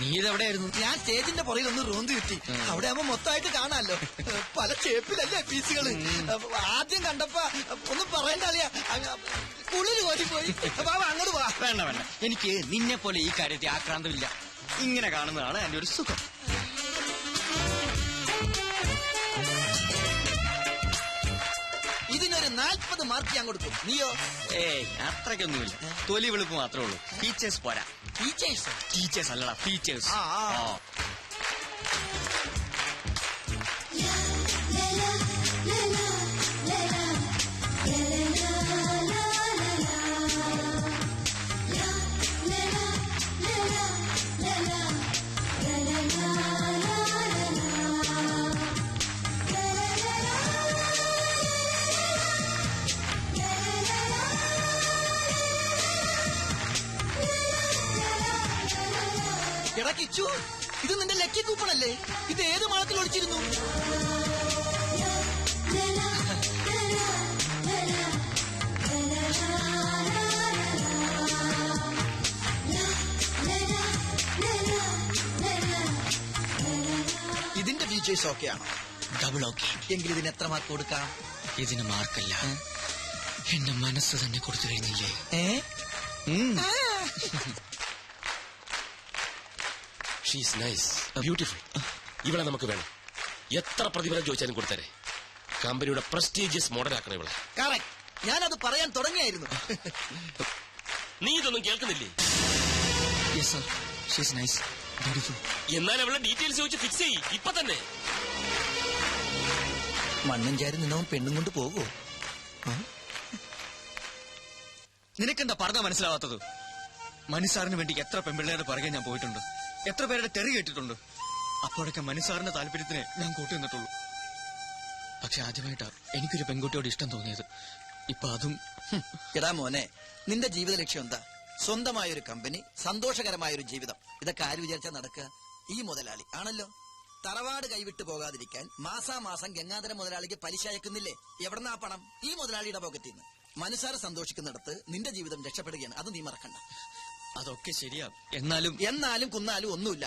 നീ ഇതെവിടെയായിരുന്നു? ഞാൻ സ്റ്റേജിന്റെ പുറകിൽ ഒന്ന് റോന്ത് കിട്ടി. അവിടെ ആവുമ്പോ മൊത്തമായിട്ട് കാണാമല്ലോ. പല ഷേപ്പിലല്ലേ പീസുകള്. ആദ്യം കണ്ടപ്പോ ഒന്നും പറയണ്ട അളിയാ, കുളിര് കോരിപ്പോയി. അങ്ങോട്ട് വാ. വേണ്ട വേണ്ട, എനിക്ക് നിന്നെ പോലെ ഈ കാര്യത്തിൽ ആക്രാന്തമില്ല. ഇങ്ങനെ കാണുന്നതാണ് എന്റെ ഒരു സുഖം. ഇതിനൊരു 40 മാർക്ക് ഞാൻ കൊടുക്കും. നീയോ? അത്രയ്ക്കൊന്നുമില്ല. തൊലി വെളുപ്പ് മാത്രമേ ഉള്ളൂ. ടീച്ചേഴ്സ് പോരാ. ടീച്ചേഴ്സ് അല്ലടാ, ടീച്ചേഴ്സ്. എടാ കിച്ചു, ഇത് നിന്റെ ലക്കി കൂപ്പണല്ലേ? ഇത് ഏത് മാളത്തിൽ ഒളിച്ചിരുന്നു? ഇതിന്റെ ഫീച്ചേഴ്സ് ഓക്കെയാണോ? Double okay. എങ്കിൽ ഇതിന് എത്ര മാർക്ക് കൊടുക്കാം? ഇതിന് മാർക്കല്ല, എന്റെ മനസ്സ് തന്നെ കൊടുത്തു കഴിഞ്ഞില്ലേ? She's nice, beautiful. ഇവളെ നമുക്ക് വേണം. എത്ര പ്രതിഫലം ചോദിച്ചാലും കൊടുത്തരെ. കമ്പനിയുടെ പ്രസ്റ്റീജിയസ് മോഡലാക്കണം ഇവളെ. കറക്റ്റ്, ഞാനത് പറയാൻ തുടങ്ങിയായിരുന്നു. നീ ഇതൊന്നും കേൾക്കുന്നില്ലേ? എന്നാൽ അവളെ ഡീറ്റെയിൽസ് ചോദിച്ച് ഫിക്സ് ചെയ്യ് ഇപ്പൊ തന്നെ. മണ്ണും ചാരി നിന്നവൻ പെണ്ണും കൊണ്ട് പോകുമോ? നിനക്കെന്താ പറഞ്ഞാ മനസ്സിലാവാത്തത്? മനുസാറിന് വേണ്ടി എത്ര പെൺപിള്ളേരുടെ പുറകെ ഞാൻ പോയിട്ടുണ്ട്, എത്ര പേരുടെ തെറി കേട്ടിട്ടുണ്ട്. അപ്പോഴൊക്കെ മനുസാറിന്റെ താല്പര്യത്തിന് ഞാൻ കൂട്ടുനിന്നിട്ടുള്ളൂ. പക്ഷെ ആദ്യമായിട്ടാ എനിക്കൊരു പെൺകുട്ടിയോട് ഇഷ്ടം തോന്നിയത്. ഇപ്പൊ അതും. എടാ മോനെ, നിന്റെ ജീവിത ലക്ഷ്യം എന്താ? സ്വന്തമായൊരു കമ്പനി, സന്തോഷകരമായൊരു ജീവിതം. ഇതൊക്കെ ആര് വിചാരിച്ചാൽ നടക്കുക? ഈ മുതലാളി ആണല്ലോ. തറവാട് കൈവിട്ട് പോകാതിരിക്കാൻ മാസാമാസം ഗംഗാധര മുതലാളിക്ക് പലിശ അയക്കുന്നില്ലേ? എവിടെന്നാ പണം? ഈ മുതലാളിയുടെ പോക്കറ്റിൽ നിന്ന്. മനസ്സാറ് സന്തോഷിക്കുന്നിടത്ത് നിന്റെ ജീവിതം രക്ഷപ്പെടുകയാണ്. അത് നീ മറക്കണ്ട. അതൊക്കെ ശരിയാ. എന്നാലും കുന്നാലും ഒന്നുമില്ല.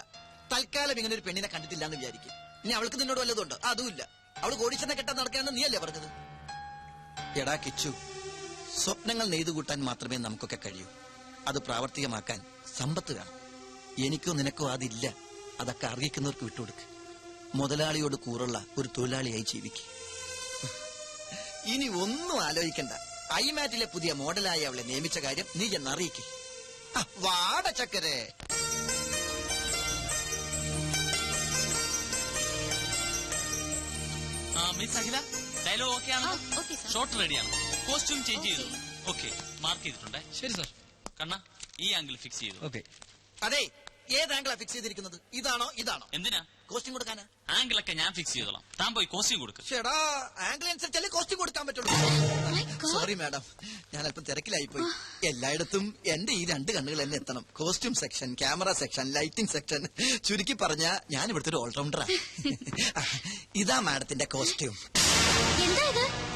തൽക്കാലം ഇങ്ങനെ ഒരു പെണ്ണിനെ കണ്ടിട്ടില്ല എന്ന് വിചാരിക്കും. ഇനി അവൾക്ക് നിന്നോട് വല്ലതുണ്ടോ? അതുമില്ല. അവള് കോടീശ്വരനെ കെട്ടാൻ നടക്കാന്ന് നീയല്ലേ പറഞ്ഞത്? എടാ കിച്ചു, സ്വപ്നങ്ങൾ നെയ്തുകൂട്ടാൻ മാത്രമേ നമുക്കൊക്കെ കഴിയൂ. അത് പ്രാവർത്തികമാക്കാൻ സമ്പത്ത് വേണം. എനിക്കോ നിനക്കോ അതില്ല. അതൊക്കെ അറിയിക്കുന്നവർക്ക് വിട്ടുകൊടുക്ക്. മുതലാളിയോട് കൂറുള്ള ഒരു തൊഴിലാളിയായി ജീവിക്കും. ഇനി ഒന്നും ആലോചിക്കണ്ട. ഐമാറ്റിലെ പുതിയ മോഡലായി അവളെ നിയമിച്ച കാര്യം നീ എന്നറിയിക്കേ. വാട ചക്കരെ. മിസ് അഖില, ഡയലോഗ് ഓക്കെ ആണോ? ഷോട്ട് റെഡിയാണ്. കോസ്റ്റ്യൂം ചേഞ്ച് ചെയ്തു. ഓക്കെ, മാർക്ക് ചെയ്തിട്ടുണ്ടേ. ശരി സാർ. കണ്ണ, ഈ ആംഗിൾ ഫിക്സ് ചെയ്തു. ഓക്കെ. അതെ, ഏത് ആംഗിളാ ഫിക്സ് ചെയ്തിരിക്കുന്നത്? ഇതാണോ ഇതാണോ? എന്തിനാ? കോസ്റ്റ്യൂം കൊടുക്കാനാ. ആംഗിളൊക്കെ ഞാൻ ഫിക്സ് ചെയ്തോളാം. താൻ പോയി കോസ്റ്റ്യൂം കൊടുക്കും. ചേടാ, ആംഗിൾ അനുസരിച്ചല്ലേ കോസ്റ്റ്യൂം കൊടുക്കാൻ പറ്റുള്ളൂ. സോറി മാഡം, ഞാൻ അല്പം തിരക്കിലായിപ്പോയി. എല്ലായിടത്തും എന്റെ ഈ 2 കണ്ണുകൾ തന്നെ എത്തണം. Costume section, camera section, lighting section. ചുരുക്കി പറഞ്ഞ ഞാൻ ഇവിടുത്തെ ഒരു ഓൾറൗണ്ടറാ. ഇതാ മാഡത്തിന്റെ കോസ്റ്റ്യൂം.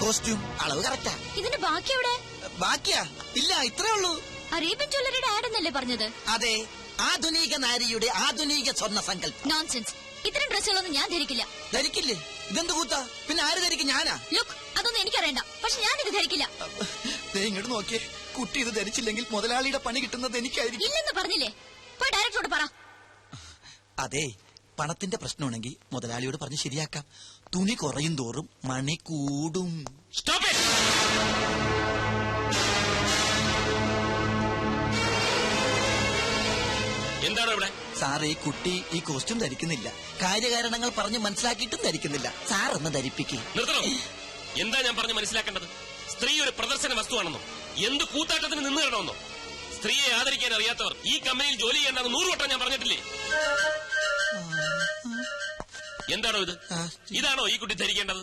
കോസ്റ്റ്യൂം അളവ് കറക്റ്റാ. ഇതിന്റെ ബാക്കി എവിടെ? ബാക്കിയാ? ഇല്ല, ഇത്രേ ഉള്ളൂ. അറേബ്യൻ ജ്വല്ലറിയുടെ ആഡ് എന്നല്ലേ പറഞ്ഞത്? അതെ, ആധുനിക നാരിയുടെ ആധുനിക സ്വർണ്ണ സങ്കല്പം. നോൺസെൻസ്. ഇത്തരം ഡ്രസ്സുകളൊന്നും ഞാൻ ധരിക്കില്ല. ധരിക്കില്ലേ? ഇതെന്ത് കൂത്താ? പിന്നെ ആര് ധരിക്കും? ഞാനാ? ലുക്ക്, അതൊന്നും എനിക്കറിയണ്ട. പക്ഷെ ഞാനിത് ധരിക്കില്ല. ഇങ്ങോട്ട് നോക്കിയേ, കുട്ടി ഇത് ധരിച്ചില്ലെങ്കിൽ മുതലാളിയുടെ പണി കിട്ടുന്നത് എനിക്കായിരിക്കും. ഇല്ലെന്ന് പറഞ്ഞില്ലേ? പോയി ഡയറക്ടറോട് പറ. അതെ, പണത്തിന്റെ പ്രശ്നമാണെങ്കിൽ മുതലാളിയോട് പറഞ്ഞ് ശരിയാക്കാം. തുണി കുറയും തോറും മണി കൂടും. എന്താണ് ഇവിടെ? സാറേ, കുട്ടി ഈ കോസ്റ്റ്യൂം ധരിക്കുന്നില്ല. കാര്യകാരണങ്ങൾ പറഞ്ഞ് മനസ്സിലാക്കിയിട്ടും ധരിക്കുന്നില്ല. സാർ ഒന്ന് ധരിപ്പിക്കേ. എന്താ ഞാൻ പറഞ്ഞ് മനസ്സിലാക്കേണ്ടത്? സ്ത്രീ ഒരു പ്രദർശന വസ്തുവാണെന്നോ, എന്ത് കൂത്താട്ടത്തിന് നിന്ന് തരണമെന്നോ? സ്ത്രീയെ ആദരിക്കാൻ അറിയാത്തവർ ഈ കമ്പനിയിൽ ജോലി ചെയ്യേണ്ടെന്ന് 100 വട്ടം ഞാൻ പറഞ്ഞിട്ടില്ലേ? എന്താണോ ഇത്? ഇതാണോ ഈ കുട്ടി ധരിക്കേണ്ടത്?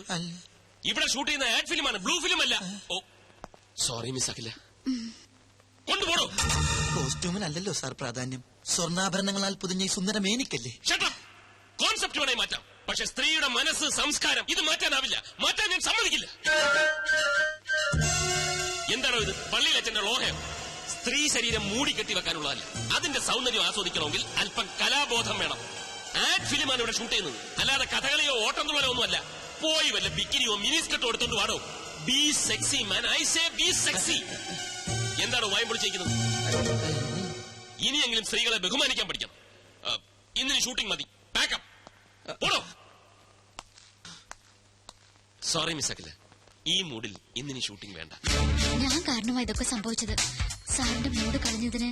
ഇവിടെ ഷൂട്ട് ചെയ്യുന്ന ആഡ് ഫിലിമാണ്, ബ്ലൂ ഫിലിം അല്ല. ഓ സോറി മിസ് അഖില. കൊണ്ടുപോടോ. കോസ്റ്റ്യൂമിനല്ലല്ലോ സാർ പ്രാധാന്യം, സ്വർണ്ണാഭരണങ്ങളാൽ പൊതിഞ്ഞ ഈ സുന്ദരമേനിക്കല്ലേ. കോൺസെപ്റ്റ് വേണേ മാറ്റാം, പക്ഷെ സ്ത്രീയുടെ മനസ്സ്, സംസ്കാരം ഇത് മാറ്റാനാവില്ല. മാറ്റാൻ ഞാൻ സമ്മതിക്കില്ല. എന്താണോ ഇത്? പള്ളിയിൽ അച്ഛന്റെ ലോഹയോ? സ്ത്രീ ശരീരം മൂടിക്കെട്ടി വെക്കാനുള്ളതല്ല. അതിന്റെ സൗന്ദര്യം ആസ്വദിക്കണമെങ്കിൽ അല്പം കലാബോധം വേണം. ആഡ് ഫിലിമാണ് ഇവിടെ ഷൂട്ട് ചെയ്യുന്നത്, അല്ലാതെ കഥകളിയോ ഓട്ടം തുള്ളലോ ഒന്നുമല്ല. പോയി വല്ല ബിക്കിനിയോ മിനിസ്കർട്ടോ എടുത്തോണ്ട് വാടോ. Be sexy man, I say be sexy. എന്താണ് വായം പൊളിച്ചിരിക്കുന്നത്? ഇനിയെങ്കിലും സ്ത്രീകളെ ബഹുമാനിക്കാൻ പഠിക്കണം. ഇന്നിന് ഷൂട്ടിംഗ് മതി. പാക്കപ്പ് പോടോ. സോറി മിസ് അഖില, ഈ മൂഡിൽ ഇന്നിന് ഷൂട്ടിംഗ് വേണ്ട. ഞാൻ കാരണമായി ഇതൊക്കെ സംഭവിച്ചത്. സാറിന്റെ മൂഡ് കളഞ്ഞതിന്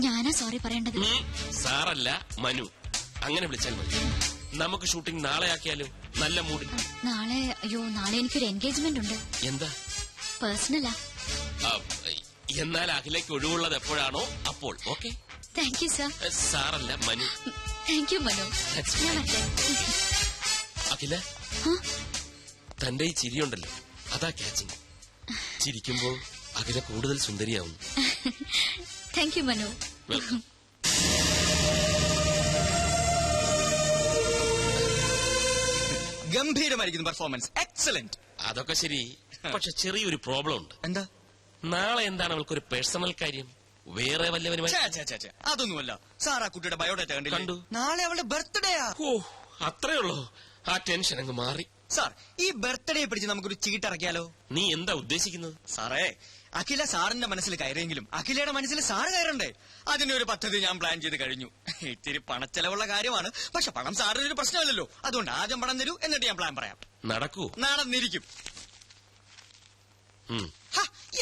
ഞാനാ സോറി പറയേണ്ടത്. സാറല്ല, മനു. അങ്ങനെ വിളിച്ചാൽ മതി. നമുക്ക് ഷൂട്ടിംഗ് നാളെ ആക്കിയാലോ? നല്ല മൂഡിൽ. നാളെ എനിക്കൊരു എൻഗേജ്മെന്റ് ഉണ്ട്. എന്താ? പേഴ്സണലാ. എന്നാൽ അഖിലേക്ക് ഒഴിവുള്ളത് എപ്പോഴാണോ അപ്പോൾ. ഓക്കെ. Thank you sir. സാറല്ല, മനു. Thank you Manu. ഞാൻ വരട്ടെ. അഖില, തന്റെ ഈ ചിരിയുണ്ടല്ലോ, അതാ ക്യാച്ചിങ്. ചിരിക്കുമ്പോൾ അഖില കൂടുതൽ സുന്ദരിയാവുന്നു. Thank you Manu. വെൽക്കം. ഗംഭീരമായിരിക്കുന്നു പെർഫോമൻസ്. എക്സലന്റ്. അതൊക്കെ ശരി, പക്ഷെ ചെറിയൊരു പ്രോബ്ലം ഉണ്ട്. എന്താ? നാളെ എന്താണ് അവൾക്കൊരു പേഴ്സണൽ കാര്യം? വേറെ വല്ലവരുമായി? അതൊന്നുമല്ല സാർ. ആ കുട്ടിയുടെ ബയോഡേറ്റ കണ്ടു. കണ്ടു. നാളെ അവളുടെ ബർത്ത്ഡേയാ. ഓ, അത്രയുള്ളൂ. ആ ടെൻഷൻ അങ്ങ് മാറി. സാർ, ഈ ബർത്ത്ഡേ പിടിച്ച് നമുക്കൊരു ചീട്ടിറക്കിയാലോ? നീ എന്താ ഉദ്ദേശിക്കുന്നത്? സാറേ, അഖില സാറിന്റെ മനസ്സിൽ കയറിയെങ്കിലും അഖിലയുടെ മനസ്സിൽ സാറ് കയറണ്ടേ? അതിനൊരു പദ്ധതി ഞാൻ പ്ലാൻ ചെയ്ത് കഴിഞ്ഞു. ഇത്തിരി പണച്ചെലവുള്ള കാര്യമാണ്, പക്ഷെ പണം സാറിനൊരു പ്രശ്നമല്ലല്ലോ. അതുകൊണ്ട് ആദ്യം പണം തരൂ, എന്നിട്ട് ഞാൻ പ്ലാൻ പറയാം. നടക്കൂ? നടന്നിരിക്കും.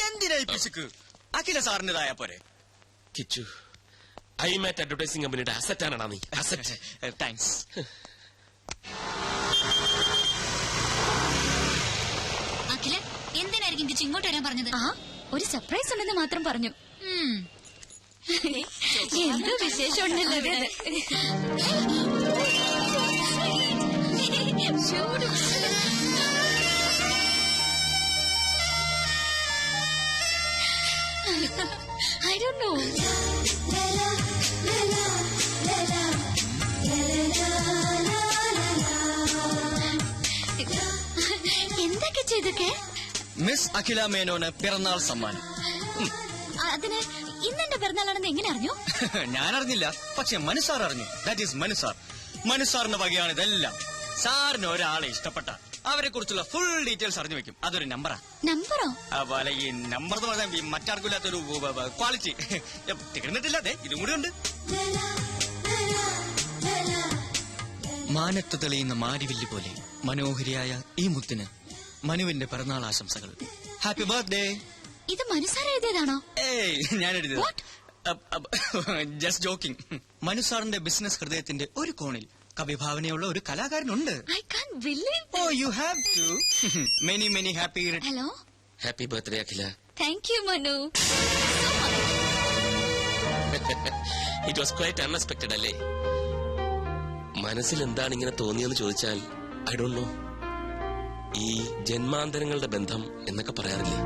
എന്തിനാ ഈ പിശുക്ക്? അഖില സാറിന്റേതായ പോരെ. കിച്ചു, ഐമാറ്റ് അഡ്വർടൈസിംഗ് കമ്പനിയുടെ അസറ്റാണോ നീ? അസറ്റ്. താങ്ക്സ്. അഖില, എന്തിനായിരിക്കും കിച്ചു ഇങ്ങോട്ട് വരാൻ പറഞ്ഞത്? ഒരു സർപ്രൈസ് ഉണ്ടെന്ന് മാത്രം പറഞ്ഞു. എന്ത് വിശേഷം ഉണ്ടല്ലോ ഇവിടെ. I don't know. എന്തൊക്കെ ചെയ്തൊക്കെ? മിസ് അഖില മേനോന് പിറന്നാൾ സമ്മാനം. അതിന് ഇന്നെന്റെ പിറന്നാളാണെന്ന് എങ്ങനെ അറിഞ്ഞു? ഞാൻ അറിഞ്ഞില്ല, പക്ഷെ മനുസാർ അറിഞ്ഞു. That is മനുസാർ. മനുസാറിന്റെ വകയാണ് ഇതെല്ലാം. സാറിന് ഒരാളെ ഇഷ്ടപ്പെട്ട അവരെ കുറിച്ചുള്ള ഫുൾ ഡീറ്റെയിൽസ് അറിഞ്ഞു വെക്കും. അതൊരു നമ്പറാ. നമ്പറോ? അതുപോലെ ഈ നമ്പർ എന്ന് പറഞ്ഞാൽ മറ്റാർക്കില്ലാത്തൊരു ക്വാളിറ്റി. തികഞ്ഞിട്ടില്ലാതെ ഇതും കൂടി ഉണ്ട്. മാനത്ത് തെളിയുന്ന മാരിവില്ല് പോലെ മനോഹരിയായ ഈ മുത്തിന് മനുവിന്റെ പിറന്നാൾ ആശംസകൾ. Happy birthday. ഇത് മനുസാർ എഴുതിയതാണോ? ഏയ്, ഞാൻ എഴുതിയത്. Just joking. മനുസാറിന്റെ ബിസിനസ് ഹൃദയത്തിന്റെ ഒരു കോണിൽ കവിഭാവനയുള്ള ഒരു കലാകാരനുണ്ട്. I can't believe it. Oh, you have to. Many, many happy. Hello. Happy birthday Akhila. Thank you, Manu. It was quite unexpected അല്ലേ? മനസ്സിൽ എന്താണ് ഇങ്ങനെ തോന്നിയെന്ന് ചോദിച്ചാൽ ഐ ഡോണ്ട് നോ. ഈ ജന്മാന്തരങ്ങളുടെ ബന്ധം എന്നൊക്കെ പറയാറില്ലേ?